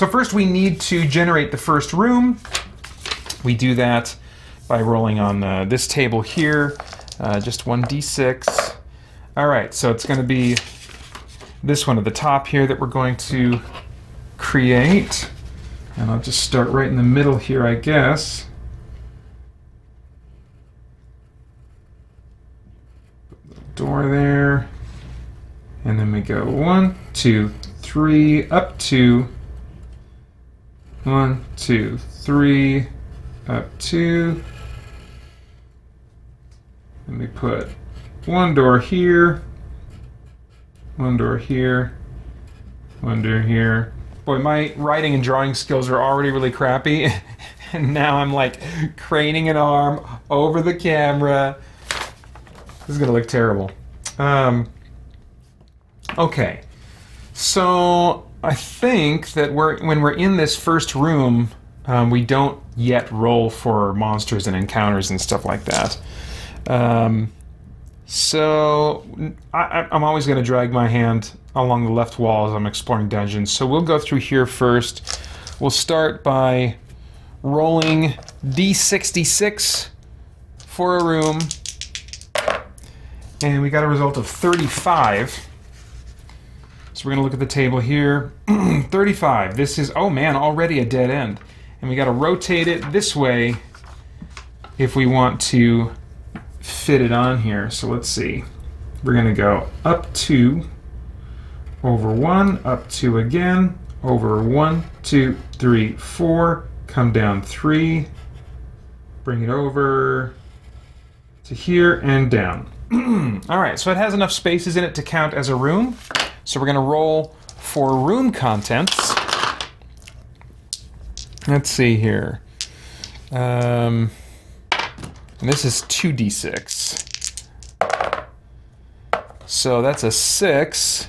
So first we need to generate the first room. We do that by rolling on this table here, just 1d6. All right, so it's going to be this one at the top here that we're going to create. And I'll just start right in the middle here, I guess. Door there. And then we go 1, 2, 3, up 2. 1, 2, 3, up 2. And we put one door here, one door here, one door here. Boy, my writing and drawing skills are already really crappy, and now I'm like craning an arm over the camera. This is gonna look terrible. Okay, so I think that when we're in this first room, we don't yet roll for monsters and encounters and stuff like that. So I'm always going to drag my hand along the left wall as I'm exploring dungeons. So we'll go through here first. We'll start by rolling D66 for a room. And we got a result of 35. So we're going to look at the table here. 35. This is, oh man, already a dead end. And we got to rotate it this way if we want to fit it on here. So let's see. We're going to go up 2, over 1, up 2 again, over 1, 2, 3, 4, come down 3, bring it over to here and down. Alright, so it has enough spaces in it to count as a room. So we're going to roll for room contents. Let's see here. And this is 2d6. So that's a 6.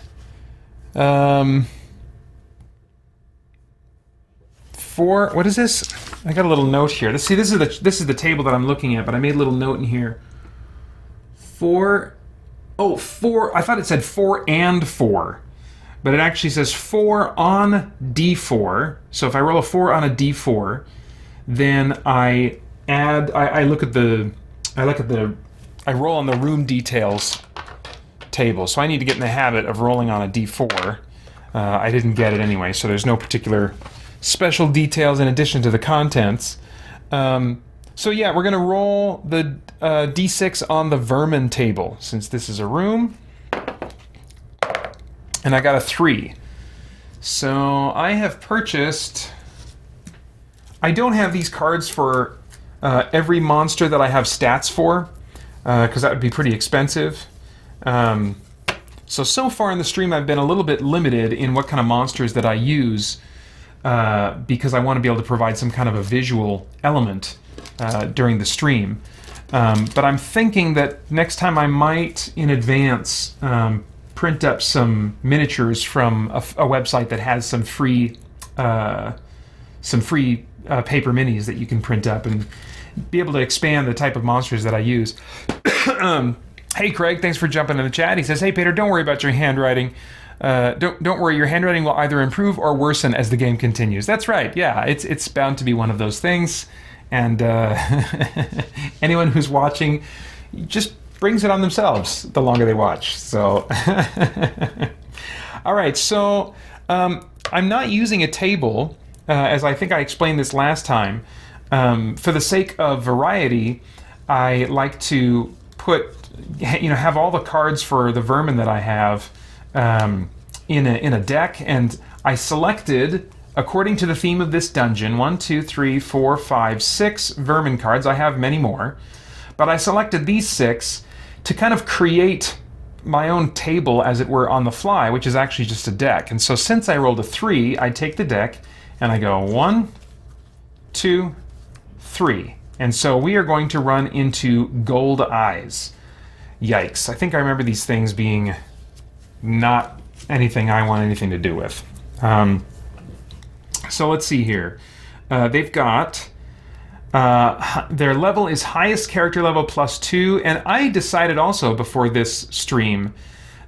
4. What is this? I got a little note here. See, this is the table that I'm looking at, but I made a little note in here. 4. Oh, 4. I thought it said 4 and 4. But it actually says 4 on d4. So if I roll a 4 on a d4, then I add. I roll on the room details table. So I need to get in the habit of rolling on a d4. I didn't get it anyway, so there's no particular special details in addition to the contents. So yeah, we're gonna roll the d6 on the Vermin table since this is a room. And I got a 3. So I have purchased... I don't have these cards for every monster that I have stats for, because that would be pretty expensive. So far in the stream I've been a little bit limited in what kind of monsters that I use, because I want to be able to provide some kind of a visual element during the stream. But I'm thinking that next time I might, in advance, print up some miniatures from a website that has some free paper minis that you can print up and be able to expand the type of monsters that I use. Hey Craig, thanks for jumping in the chat. He says, hey Peter, don't worry about your handwriting. Don't worry, your handwriting will either improve or worsen as the game continues. That's right, yeah, it's bound to be one of those things. And anyone who's watching just brings it on themselves the longer they watch. So, all right, so I'm not using a table, as I think I explained this last time. For the sake of variety, I like to have all the cards for the Vermin that I have in a deck, and I selected, according to the theme of this dungeon, 1, 2, 3, 4, 5, 6 Vermin cards. I have many more, but I selected these 6 to kind of create my own table, as it were, on the fly, which is actually just a deck. And so since I rolled a 3, I take the deck and I go 1, 2, 3. And so we are going to run into Gold Eyes. Yikes. I think I remember these things being not anything I want anything to do with. So let's see here. They've got... their level is highest character level +2, and I decided also before this stream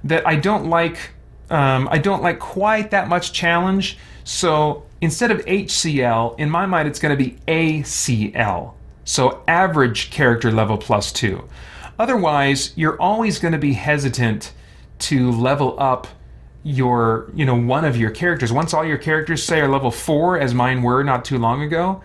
that I don't like quite that much challenge, So instead of HCL, in my mind, it's going to be ACL. So average character level plus 2. Otherwise, you're always going to be hesitant to level up your, one of your characters. Once all your characters, say, are level 4, as mine were not too long ago,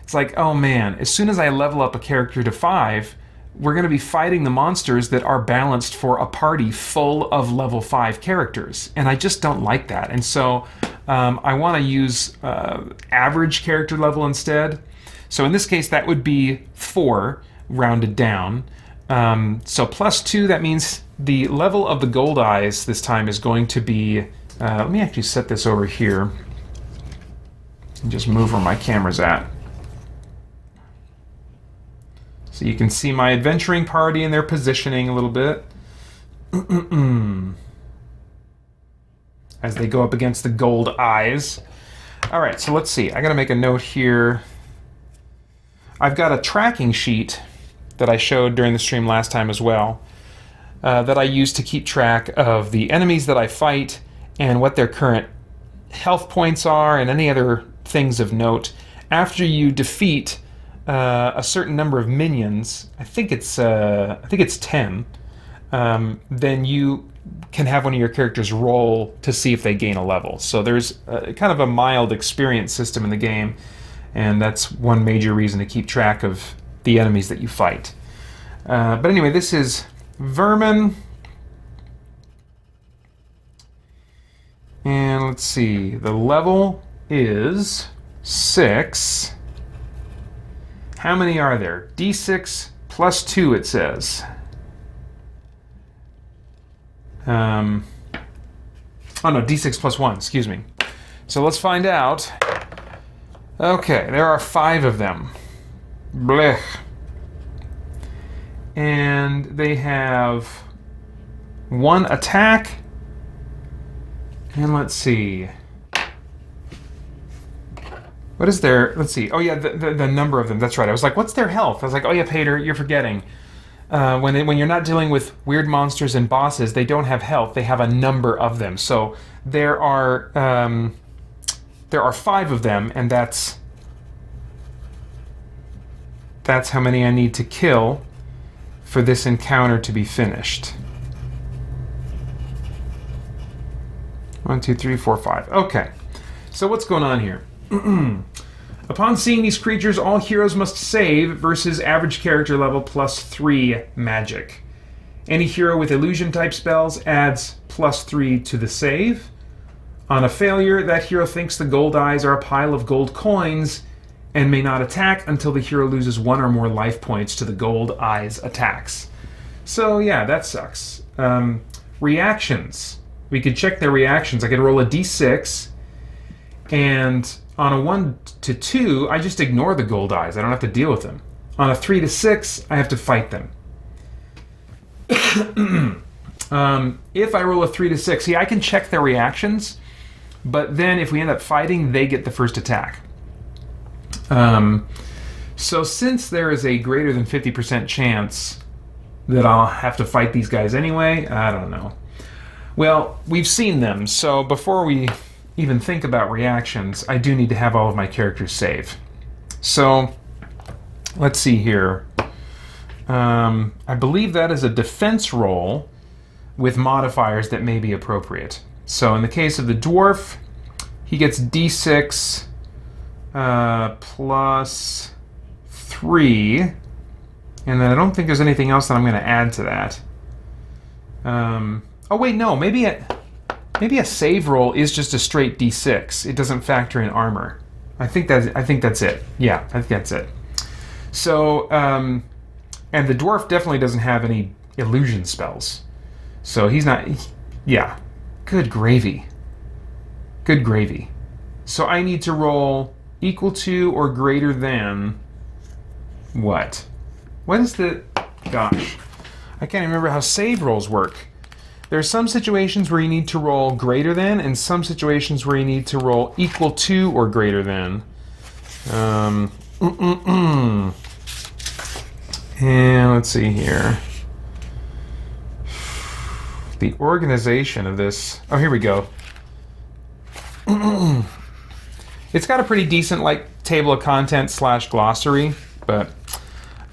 it's like, oh man, as soon as I level up a character to 5, we're going to be fighting the monsters that are balanced for a party full of level 5 characters. And I just don't like that. And so I want to use average character level instead. So in this case, that would be 4, rounded down. So plus 2, that means the level of the gold eyes this time is going to be... let me actually set this over here and just move where my camera's at. So you can see my adventuring party and their positioning a little bit. As they go up against the gold eyes. Alright, so let's see. I gotta make a note here. I've got a tracking sheet that I showed during the stream last time as well, that I use to keep track of the enemies that I fight and what their current health points are and any other things of note. After you defeat a certain number of minions, I think it's 10, then you can have one of your characters roll to see if they gain a level. So there's kind of a mild experience system in the game, and that's one major reason to keep track of the enemies that you fight. But anyway, this is Vermin. And let's see, the level is 6. How many are there? D6 plus 2, it says. Oh no, D6 plus 1, excuse me. So let's find out. Okay, there are 5 of them. Blech. And they have 1 attack. And let's see. What is their... Let's see. Oh, yeah, the number of them. That's right. I was like, what's their health? I was like, oh, yeah, Pater, you're forgetting. When you're not dealing with weird monsters and bosses, they don't have health. They have a number of them. So there are 5 of them, and that's how many I need to kill for this encounter to be finished. 1, 2, 3, 4, 5. Okay. So what's going on here? Upon seeing these creatures, all heroes must save versus average character level plus 3 magic. Any hero with illusion type spells adds plus 3 to the save. On a failure, that hero thinks the gold eyes are a pile of gold coins and may not attack until the hero loses 1 or more life points to the gold eyes attacks. So yeah, that sucks. Reactions. We could check their reactions. I could roll a d6, and on a 1 to 2, I just ignore the gold eyes. I don't have to deal with them. On a 3 to 6, I have to fight them. If I roll a 3 to 6, see, I can check their reactions, but then if we end up fighting, they get the first attack. So since there is a greater than 50% chance that I'll have to fight these guys anyway, I don't know. Well, we've seen them, so before we even think about reactions, I do need to have all of my characters save. So, let's see here. I believe that is a defense roll with modifiers that may be appropriate. So in the case of the dwarf, he gets d6 plus 3, and then I don't think there's anything else that I'm going to add to that. Oh wait, no, maybe a save roll is just a straight d6. It doesn't factor in armor. I think that's it. Yeah, I think that's it. So, and the dwarf definitely doesn't have any illusion spells. So he's not... Yeah. Good gravy. Good gravy. So I need to roll equal to or greater than... What? What is the... Gosh. I can't remember how save rolls work. There are some situations where you need to roll greater than, and some situations where you need to roll equal to or greater than. And let's see here. The organization of this... Oh, here we go. It's got a pretty decent like table of contents / glossary, but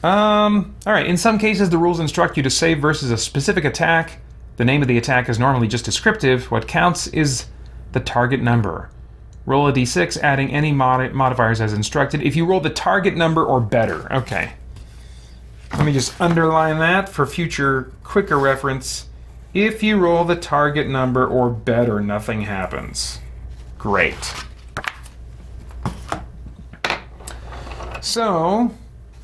all right. In some cases, the rules instruct you to save versus a specific attack. The name of the attack is normally just descriptive. What counts is the target number. Roll a d6, adding any modifiers as instructed. If you roll the target number or better. Okay. Let me just underline that for future quicker reference. If you roll the target number or better, nothing happens. Great. So,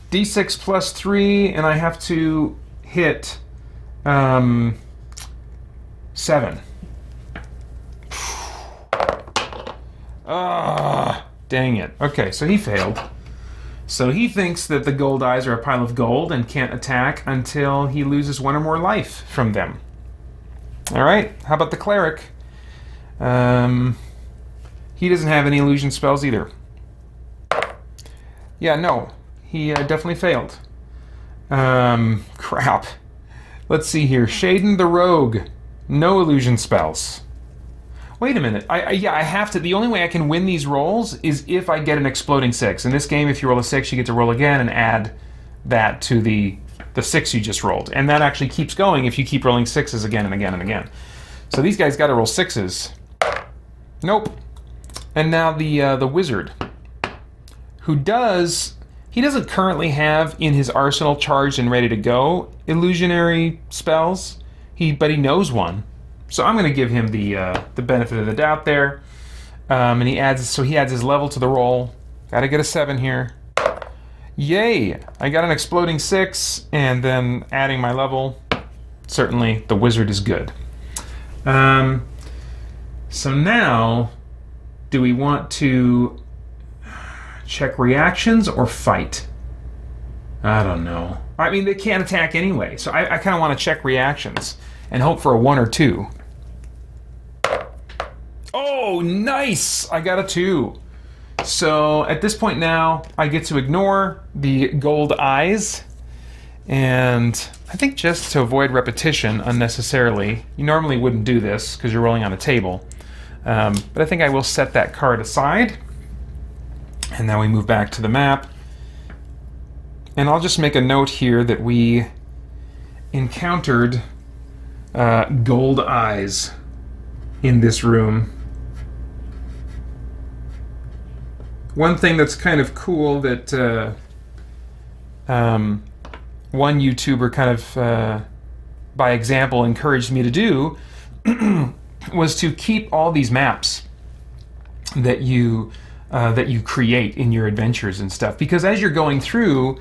d6 plus 3, and I have to hit 7. Ah, dang it. Okay, so he failed. So he thinks that the gold eyes are a pile of gold and can't attack until he loses 1 or more life from them. All right, how about the cleric? He doesn't have any illusion spells either. Yeah, no, he definitely failed. Crap. Let's see here. Shaden the rogue, no illusion spells. Wait a minute. Yeah, I have to. The only way I can win these rolls is if I get an exploding 6. In this game, if you roll a 6, you get to roll again and add that to the 6 you just rolled. And that actually keeps going if you keep rolling 6s again and again and again. So these guys got to roll 6s. Nope. And now the wizard, who he doesn't currently have in his arsenal charged and ready to go illusionary spells. But he knows one. So I'm going to give him the benefit of the doubt there, and he adds his level to the roll. Got to get a 7 here. Yay! I got an exploding 6, and then adding my level. Certainly, the wizard is good. So now, do we want to check reactions or fight? I don't know. I mean, they can't attack anyway, so I kind of want to check reactions and hope for a 1 or 2. Oh, nice! I got a 2. So at this point now, I get to ignore the gold eyes. And I think just to avoid repetition unnecessarily, you normally wouldn't do this because you're rolling on a table. But I think I will set that card aside. And now we move back to the map. And I'll just make a note here that we encountered gold eyes in this room. One thing that's kind of cool that one YouTuber kind of, by example, encouraged me to do was to keep all these maps that you create in your adventures and stuff, because as you're going through,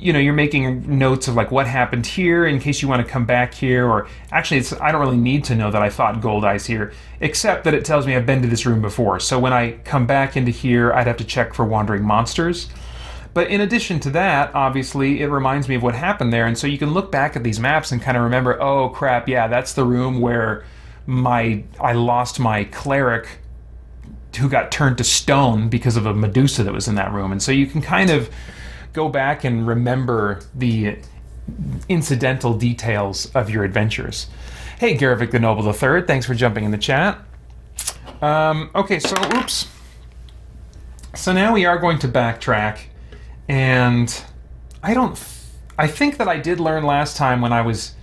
you know, you're making notes of like what happened here in case you want to come back here, or actually I don't really need to know that I fought gold eyes here, except that it tells me I've been to this room before. So when I come back into here, I'd have to check for wandering monsters. But in addition to that, obviously, it reminds me of what happened there, and so you can look back at these maps and kind of remember, oh crap, yeah, that's the room where I lost my cleric who got turned to stone because of a Medusa that was in that room. And so you can kind of go back and remember the incidental details of your adventures. Hey, Garavik the Noble III, thanks for jumping in the chat. Okay, so, oops. So now we are going to backtrack, and I think that I did learn last time when I was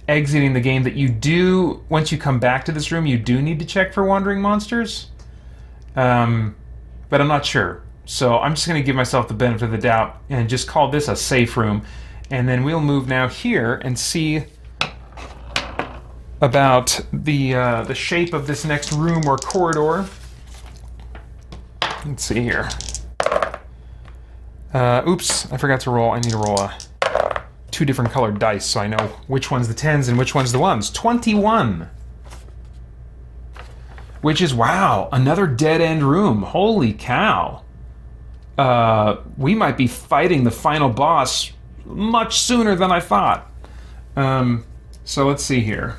exiting the game that you do, once you come back to this room, you do need to check for wandering monsters. But I'm not sure. So I'm just going to give myself the benefit of the doubt and just call this a safe room. And then we'll move now here and see about the shape of this next room or corridor. Let's see here. Oops, I forgot to roll. I need to roll 2 different colored dice so I know which one's the 10s and which one's the 1s. 21! Which is, wow, another dead-end room. Holy cow. We might be fighting the final boss much sooner than I thought. So let's see here.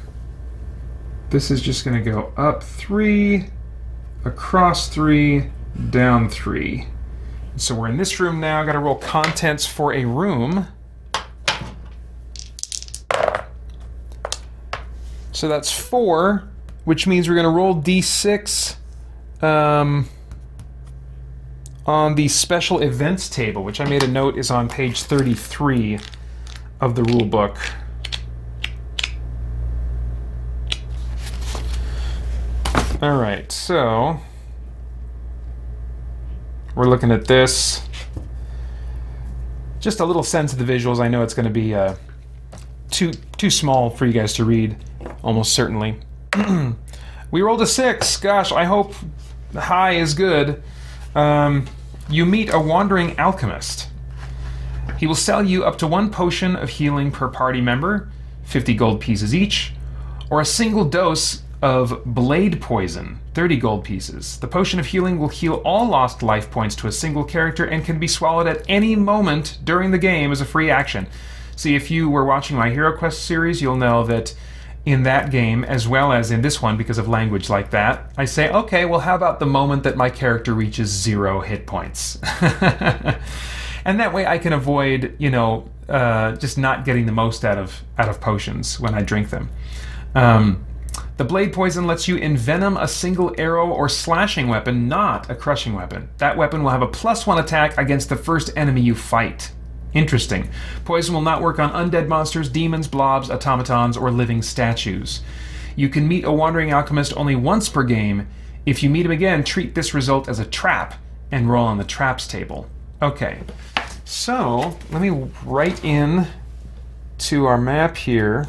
This is just going to go up 3, across 3, down 3. So we're in this room now. Got to roll contents for a room. So that's 4, which means we're going to roll d6 on the special events table, which I made a note is on page 33 of the rule book. All right, so we're looking at this. Just a little sense of the visuals. I know it's going to be too small for you guys to read, almost certainly. We rolled a 6. Gosh, I hope high is good. You meet a wandering alchemist. He will sell you up to 1 potion of healing per party member, 50 gold pieces each, or a single dose of blade poison, 30 gold pieces. The potion of healing will heal all lost life points to a single character and can be swallowed at any moment during the game as a free action. See, if you were watching my Hero Quest series, you'll know that in that game, as well as in this one, because of language like that, I say, okay, well, how about the moment that my character reaches 0 hit points? And that way I can avoid, you know, just not getting the most out of potions when I drink them. The blade poison lets you envenom a single arrow or slashing weapon, not a crushing weapon. That weapon will have a +1 attack against the first enemy you fight. Interesting. Poison will not work on undead monsters, demons, blobs, automatons, or living statues. You can meet a wandering alchemist only once per game. If you meet him again, treat this result as a trap and roll on the traps table. Okay, so let me write in to our map here.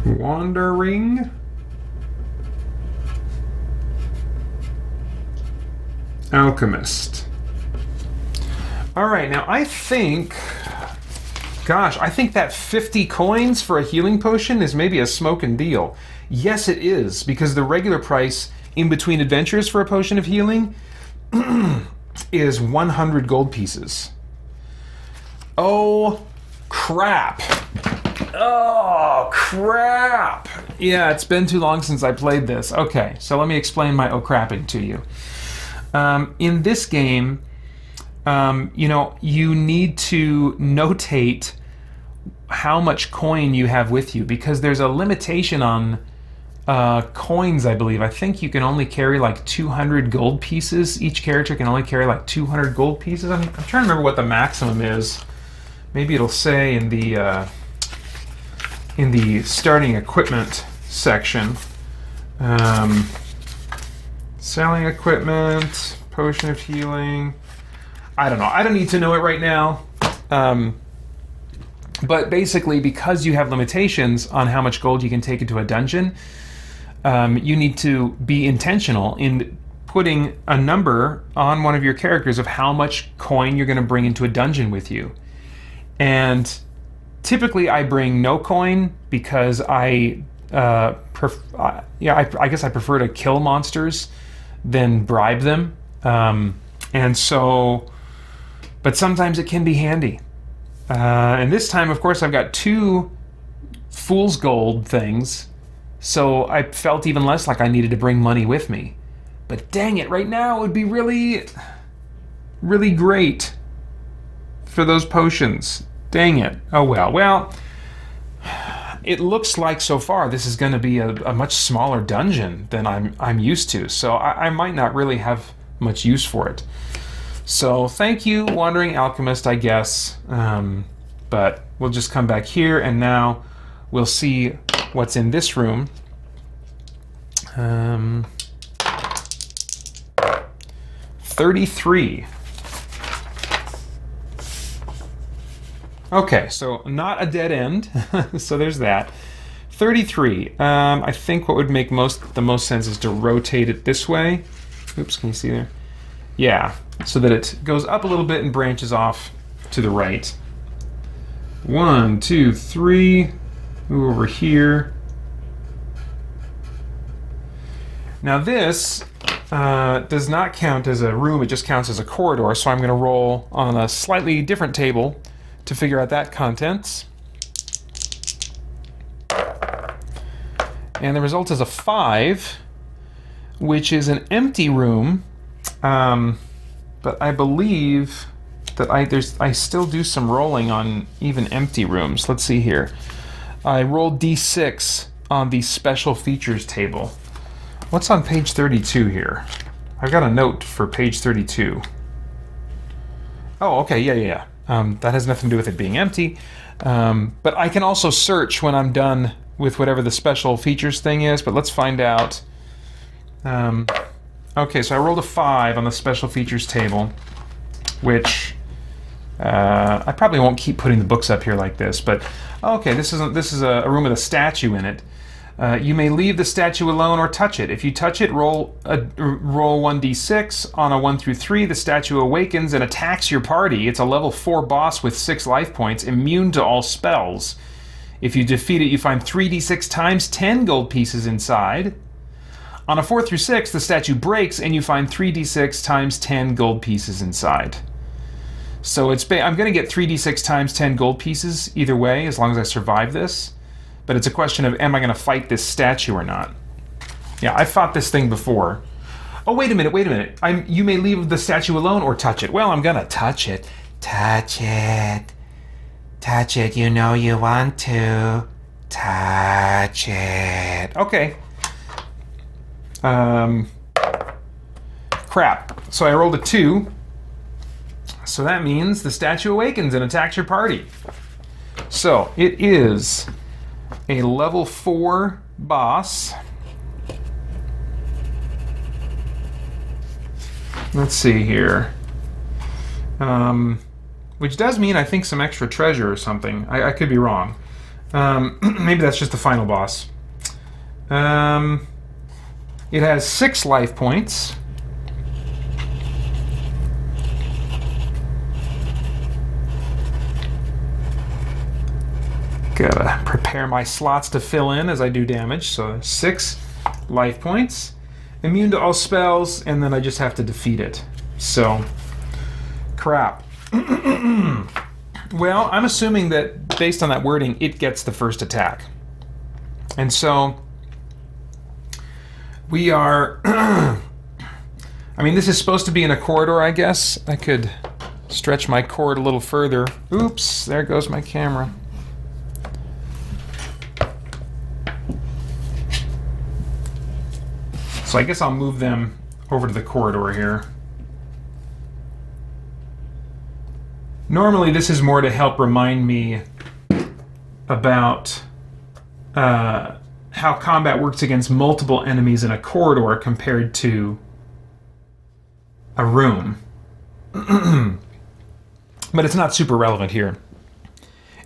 Wandering alchemist. All right, now I think, gosh, I think that 50 coins for a healing potion is maybe a smoking deal. Yes, it is, because the regular price in between adventures for a potion of healing is 100 gold pieces. Oh, crap. Oh, crap! Yeah, it's been too long since I played this. Okay, so let me explain my oh crapping to you. In this game, you know, you need to notate how much coin you have with you, because there's a limitation on coins, I believe. I think you can only carry like 200 gold pieces. Each character can only carry like 200 gold pieces. I'm trying to remember what the maximum is. Maybe it'll say in the starting equipment section. Selling equipment, potion of healing. I don't know. I don't need to know it right now. But basically, because you have limitations on how much gold you can take into a dungeon, you need to be intentional in putting a number on one of your characters of how much coin you're going to bring into a dungeon with you. And typically, I bring no coin because I guess I prefer to kill monsters than bribe them. And so, but sometimes it can be handy. And this time, of course, I've got 2 fool's gold things, so I felt even less like I needed to bring money with me. But dang it, right now it would be really, really great for those potions. Dang it. Oh well. Well, it looks like so far this is going to be a much smaller dungeon than I'm used to, so I might not really have much use for it. So thank you, Wandering Alchemist, I guess. But we'll just come back here, and now we'll see what's in this room. 33. Okay, so not a dead end, so there's that. 33. I think what would make the most sense is to rotate it this way. Oops, can you see there? Yeah, so that it goes up a little bit and branches off to the right. 1, 2, 3. Move over here. Now this does not count as a room, it just counts as a corridor, so I'm going to roll on a slightly different table to figure out that contents. And the result is a 5, which is an empty room, but I believe that I still do some rolling on even empty rooms. Let's see here. I rolled D6 on the special features table. What's on page 32 here? I've got a note for page 32. Oh, okay, yeah. That has nothing to do with it being empty. But I can also search when I'm done with whatever the special features thing is, but let's find out. Okay, so I rolled a 5 on the special features table, which I probably won't keep putting the books up here like this, but okay, this is a room with a statue in it. You may leave the statue alone or touch it. If you touch it, roll 1d6. On a 1 through 3, the statue awakens and attacks your party. It's a level 4 boss with 6 life points, immune to all spells. If you defeat it, you find 3d6 times 10 gold pieces inside. On a 4 through 6, the statue breaks and you find 3d6 times 10 gold pieces inside. So I'm going to get 3d6 times 10 gold pieces either way, as long as I survive this. But it's a question of, am I going to fight this statue or not? Yeah, I fought this thing before. Oh, wait a minute. You may leave the statue alone or touch it. Well, I'm going to touch it. Touch it. Touch it. You know you want to. Touch it. Okay. Crap. So I rolled a 2. So that means the statue awakens and attacks your party. So it is a level 4 boss. Let's see here. Which does mean, I think, some extra treasure or something. I could be wrong. Maybe that's just the final boss. It has 6 life points. Gotta prepare my slots to fill in as I do damage. So 6 life points. Immune to all spells, and then I just have to defeat it. So, crap. Well, I'm assuming that based on that wording, it gets the first attack. And so, we are... I mean, this is supposed to be in a corridor, I guess. I could stretch my cord a little further. Oops, there goes my camera. So I guess I'll move them over to the corridor here. Normally this is more to help remind me about how combat works against multiple enemies in a corridor compared to a room. But it's not super relevant here.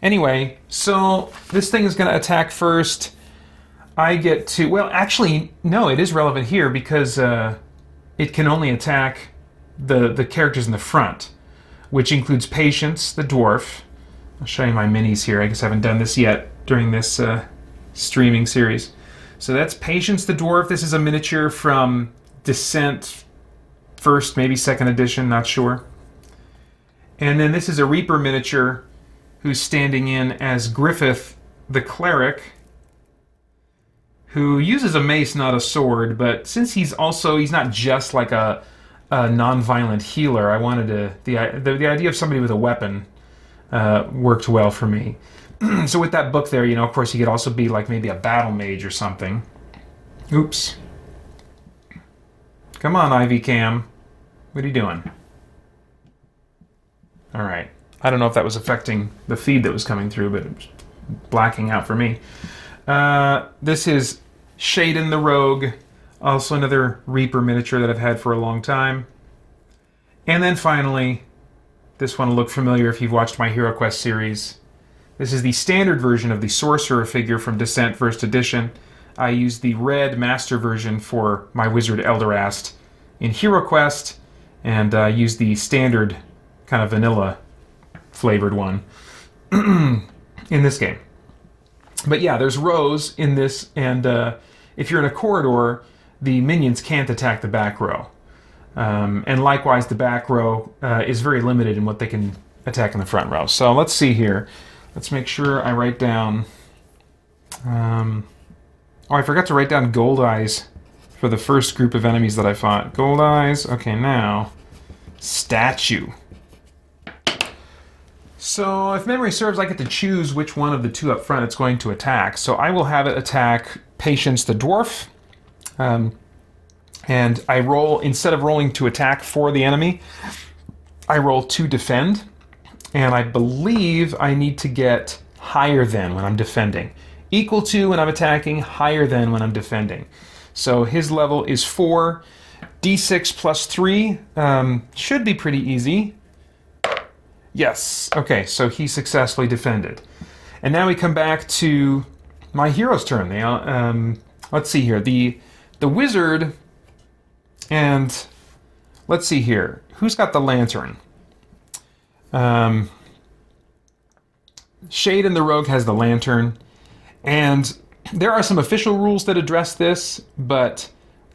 Anyway, so this thing is going to attack first. I get to... Well, actually, no, it is relevant here because it can only attack the characters in the front, which includes Patience, the dwarf. I'll show you my minis here. I guess I haven't done this yet during this streaming series. So that's Patience, the dwarf. This is a miniature from Descent, first, maybe second edition, not sure. And then this is a Reaper miniature who's standing in as Griffith, the cleric, who uses a mace, not a sword, but since he's not just like a non-violent healer, I wanted to... The idea of somebody with a weapon worked well for me. So with that book there, you know, of course, he could also be like maybe a battle mage or something. Oops. Come on, Ivy Cam. What are you doing? Alright. I don't know if that was affecting the feed that was coming through, but it was blacking out for me. This is Shaden the Rogue, also another Reaper miniature that I've had for a long time. And then finally, this one will look familiar if you've watched my Hero Quest series. This is the standard version of the Sorcerer figure from Descent First Edition. I used the red master version for my Wizard Elderast in Hero Quest, and used the standard kind of vanilla flavored one in this game. But yeah, there's rows in this, and if you're in a corridor, the minions can't attack the back row. And likewise, the back row is very limited in what they can attack in the front row. So let's see here. Let's make sure I write down... oh, I forgot to write down Gold Eyes for the first group of enemies that I fought. Gold Eyes. Okay, now... Statue. So if memory serves, I get to choose which one of the two up front it's going to attack. So I will have it attack Patience the Dwarf. And I roll, instead of rolling to attack for the enemy, I roll to defend. And I believe I need to get higher than when I'm defending. Equal to when I'm attacking, higher than when I'm defending. So his level is 4. D6 plus 3 should be pretty easy. Yes. Okay, so he successfully defended. And now we come back to my hero's turn. Let's see here. The wizard, and let's see here. Who's got the lantern? Shade and the rogue has the lantern. And there are some official rules that address this, but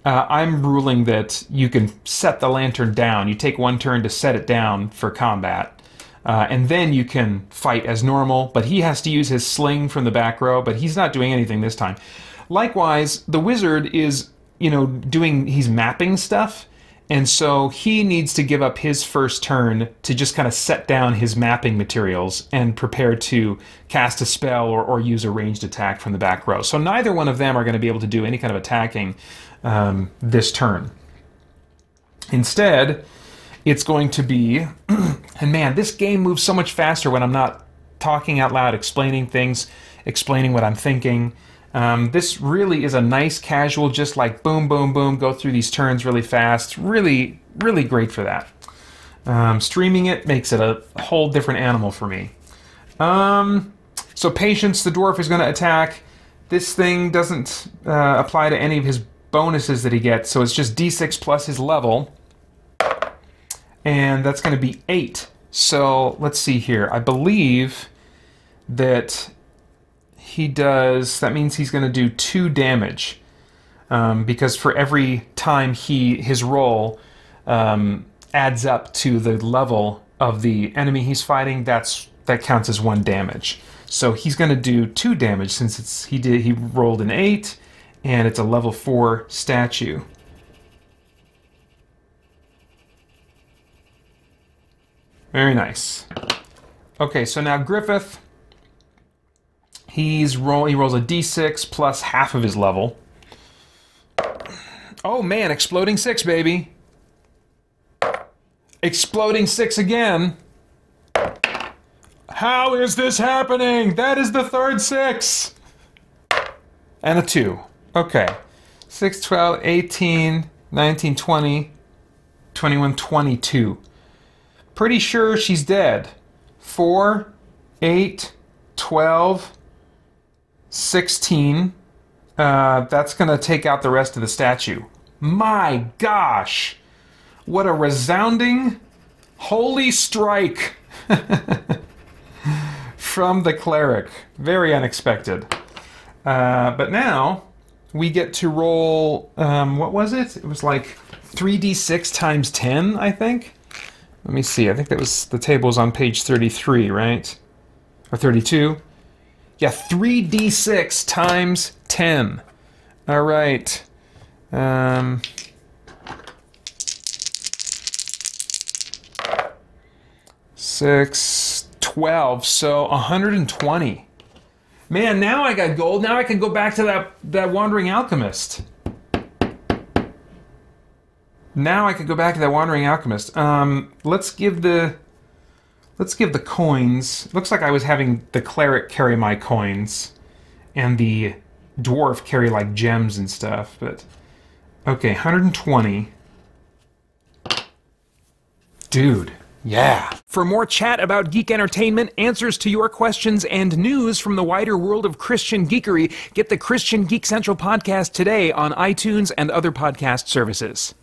I'm ruling that you can set the lantern down. You take one turn to set it down for combat. And then you can fight as normal, but he has to use his sling from the back row, but he's not doing anything this time. Likewise, the wizard is, he's mapping stuff, and so he needs to give up his first turn to just kind of set down his mapping materials and prepare to cast a spell or use a ranged attack from the back row. So neither one of them are going to be able to do any kind of attacking this turn. Instead, it's going to be, and man, this game moves so much faster when I'm not talking out loud, explaining things, explaining what I'm thinking. This really is a nice casual, just like boom, boom, boom, go through these turns really fast. Really, really great for that. Streaming it makes it a whole different animal for me. So Patience, the dwarf, is going to attack. This thing doesn't apply to any of his bonuses that he gets, so it's just D6 plus his level. And that's going to be 8. So let's see here. I believe that he does, that means he's going to do 2 damage. Because for every time his roll adds up to the level of the enemy he's fighting, that counts as 1 damage. So he's going to do 2 damage since he rolled an 8 and it's a level 4 statue. Very nice. Okay, so now Griffith, he rolls a d6 plus half of his level. Oh man, exploding 6, baby. Exploding 6 again. How is this happening? That is the 3rd 6. And a 2. Okay. 6, 12, 18, 19, 20, 21, 22. Pretty sure she's dead. 4, 8, 12, 16. That's going to take out the rest of the statue. My gosh! What a resounding holy strike from the cleric. Very unexpected. But now we get to roll, what was it? It was like 3d6 times 10, I think. Let me see. I think that was the table's on page 33, right? Or 32? Yeah, 3d6 times 10. All right. 6, 12. So 120. Man, now I got gold. Now I can go back to that wandering alchemist. Now I could go back to that wandering alchemist. Let's give the coins. Looks like I was having the cleric carry my coins, and the dwarf carry like gems and stuff. But okay, 120. Dude, yeah. For more chat about geek entertainment, answers to your questions, and news from the wider world of Christian geekery, get the Christian Geek Central podcast today on iTunes and other podcast services.